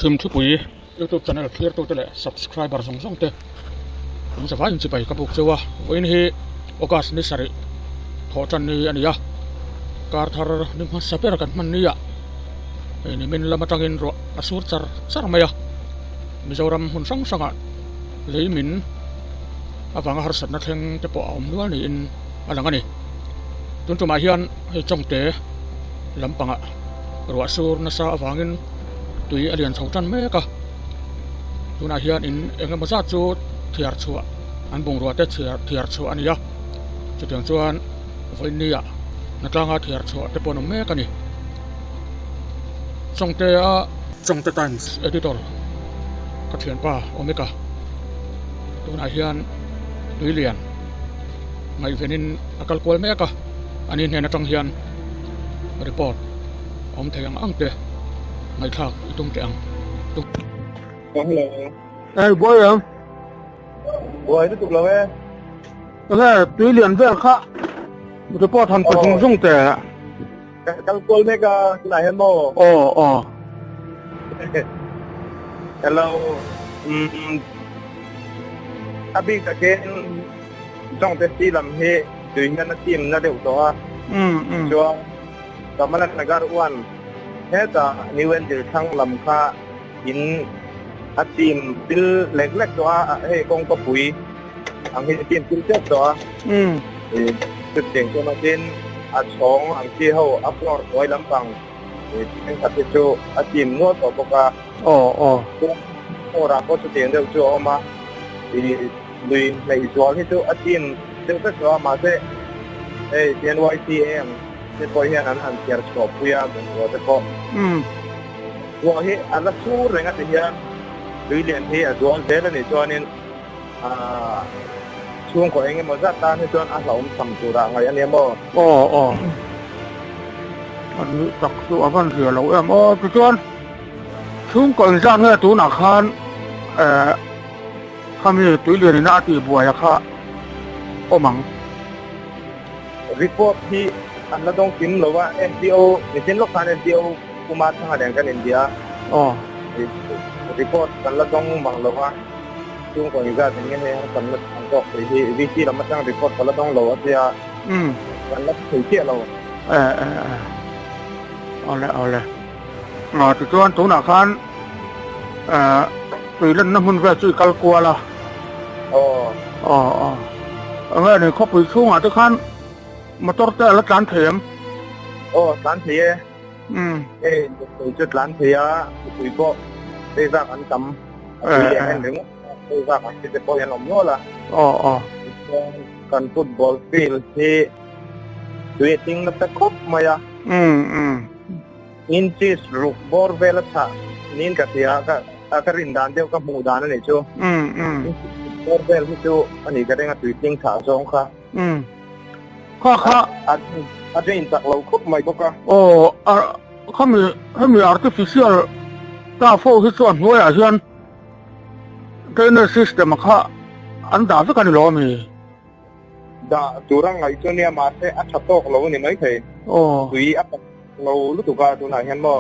sim thu pui YouTube channel clear to tele subscriber song song te kum sa vain chi pai ka buk chewa oin hi okas ni sari tho chan ni ania kar thar nim ha saper kan man nia ni min lama tangin ro asur char maya mizoram hun sang sanga leimin awanga har sat na thleng te po om nual ni in alangani tun tu ma hian hei chongte lampanga ruwa sur na sa awangin tui alian chautan meka tuna hian in engemaw zat chu thiar chhuwa an bung ruwa te thiar chhuwa ania chutiang chuan voinia na tlanga thiar chhuwa te pon meka ni chongte times editor ka thian pa omeka tuna hian tui lian ngai venin akal kol meka anin hena tang hian report om theyang angte ngai thak itung te ang tung hello Ê, bố em bố tiếp tục là về cái túi liền về khá một cái bó thằng của chúng tệ cái call mấy cái này hết mồ hello abi cái trong testi làm he tùy nhân nó tìm nó đều đó cho tao mà là cái uan hết ta new end thăng làm kha in team bil leg đó he công có bụi anh he team bil chết đó thực hiện cho nó trên sống anh kia hậu upload rồi lắm bằng anh thật sự cho team nuốt ở bọc à ra có số tiền đâu cho mà thì người này cho cái chỗ team đều phải cho mà thế tiền YTM thế coi hiện anh tiền shop bây giờ rồi thế có rồi he anh là số rồi ngay thì đối liền he rồi thế là để cho nênช่วงของเองมันจะตามให้จนอาสาทำตัวร่างไงอันนี้มั้งอันนี้ตักตัวพันเสียเราพี่จวนช่วงก่อนสร้างเนี่ยตัวหนักขันข้ามีตัวเรียนในอาทิตย์บัวยักษ์มังรีพอร์ตที่อันนั้นต้องกินหรือว่า NGO ในเช่นลูกค้า NGO กุมารทางแดงกันอินเดียรีพอร์ตกันแล้วต้องบังหรือว่าช่วงก่อนจะเป็นยังไงกันแล้วก็วิธีเรามาจ้างรีพอร์ตกันแล้วต้องหรือว่าจะกันแล้วถือเที่ยวเราเอาเลยพี่จวนตัวหนักขันตัวเล่นน้ำมันแวะจุยกัลกัวละงั้นเนี่ยเขาไปช่วงทุกขันมาตรวจแล้วการเถียมร้านเทียจุดร้านเทียคุยก็ได้รับอันจำคุยอันหนึ่งได้รับอันที่จะพอยันหลงโน่ละการฟุตบอลฟิลที่ตัวทิ้งนับแต่ครบมาอ่ะอินจิสรูปบอลเวลชะนินกับเทียก็รินดานเดียวกับมูดานนั่นเองจูบอลเวลที่จูอันนี้ก็ได้กับตัวทิ้งขาสองค่ะข้าอาจจะอินจากเราครบไหมบอกกันเขามี artificial ก้าวโฟที่ส่วนหัวอย่างเช่นเทรนเนอร์ซิสเต็มข้าอันดาบกันหรอมีตัวร่างไงตัวเนี้ยมาเสียอัดชัดโตกเราเนี่ยไม่เคยคุยอัดเรารู้ตัวกันตัวไหนเห็นบ่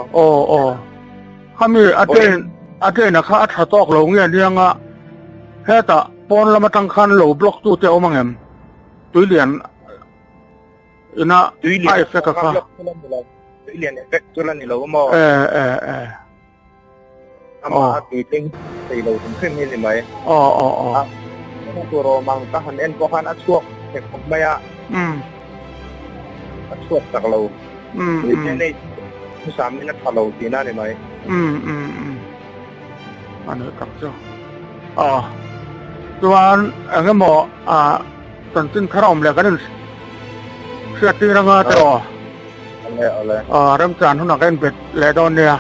เขามีอาเจนนะคะอัดชัดโตกเราเนี่ยงะแค่แต่ปอนเรามาตั้งคันเราบล็อกตัวเจ้ามังเอ็มตัวเรียนนะไอ้เฟกค่ะตัวเรียนเฟกตัวนั้นนี่เราก็มองมาตีทิ้งตีเราถึงขึ้นนี่ไหมตัวเราบางทหารเอ็นพวกนั้นช่วงเด็กผมไม่ช่วงจากเราหรือในที่สามนี่นักข่าวเราตีหน้าได้ไหมอันนี้กับเจ้าตัวอะไรหมอตอนที่ข้าอมเลยกันเสียตีรังอาตัวอะไรเริ่มจานทุนนักเล่นเป็ดแลดอนเนี่ย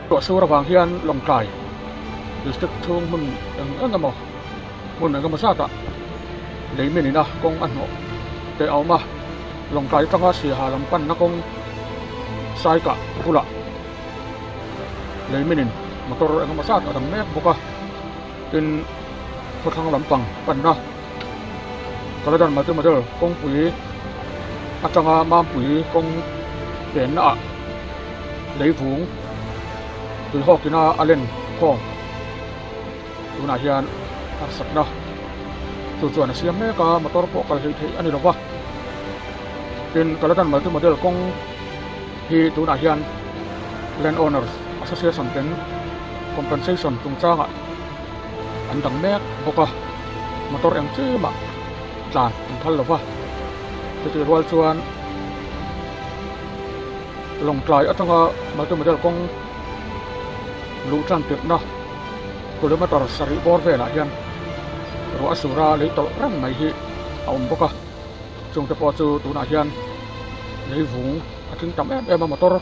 ตัวสู้ระหว่างที่อันลงไก่ดิสติกช่วงมันยังกันมั้งมันยังกันมาซาตะเลยไม่นี่นะกงอันโหแต่เอามาลงไก่ตั้งแต่สี่หาลำปั้นนักกงไซกะกุละเลยไม่นี่มาตัวยังกันมาซาตะทำแม่บุกะเป็นคนทางลำปังปั้นนะก็เลยดันมาเจอกงปุ๋ยอาจารย์มาปุ๋ยกงเด่นอ่ะ lấy vốn tui hawkina alen khawng tunah hian arsatna chu chuan a siam meka motor pawh kal hei thei ani lova tin kalatan multi model kong hi tunah hian land owners association ten compensation tungchanga an dang mek boka motor eng chima tlan an thal lova ti rual chuan long tlai atanga multi model kong lu tran tip na kilometer sari bor vela hian ro asura leitol rang mai hi a awm boka chung te pawh chu tunah hian lei vung a tling tam em a motor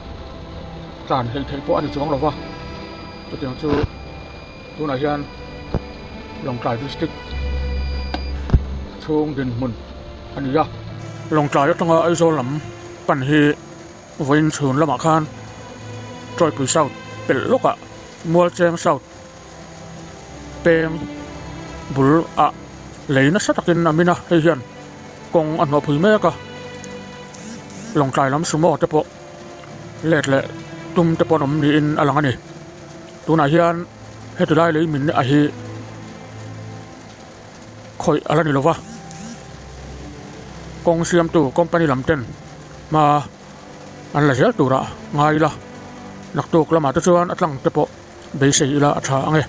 tlan hei thei pawh ani chuang lova tiang chu tunah hian long tlai district chung din mun ania long tlai atanga aizawl lam pan hi voin chhun lama khan troi pui south pel loka mual cheng south pem bul a leina satakin amina hei hian kong an ho phui meka long tlai lam sumo te pawh let le tum te pawh nom ni in alang ani tunah hian hetulai lei min a hi khoi alani lova kong siam tu company lam ten ma an la zel tura ngai la nak tuk lama te chuan atlang te pawh be sei ila atha ange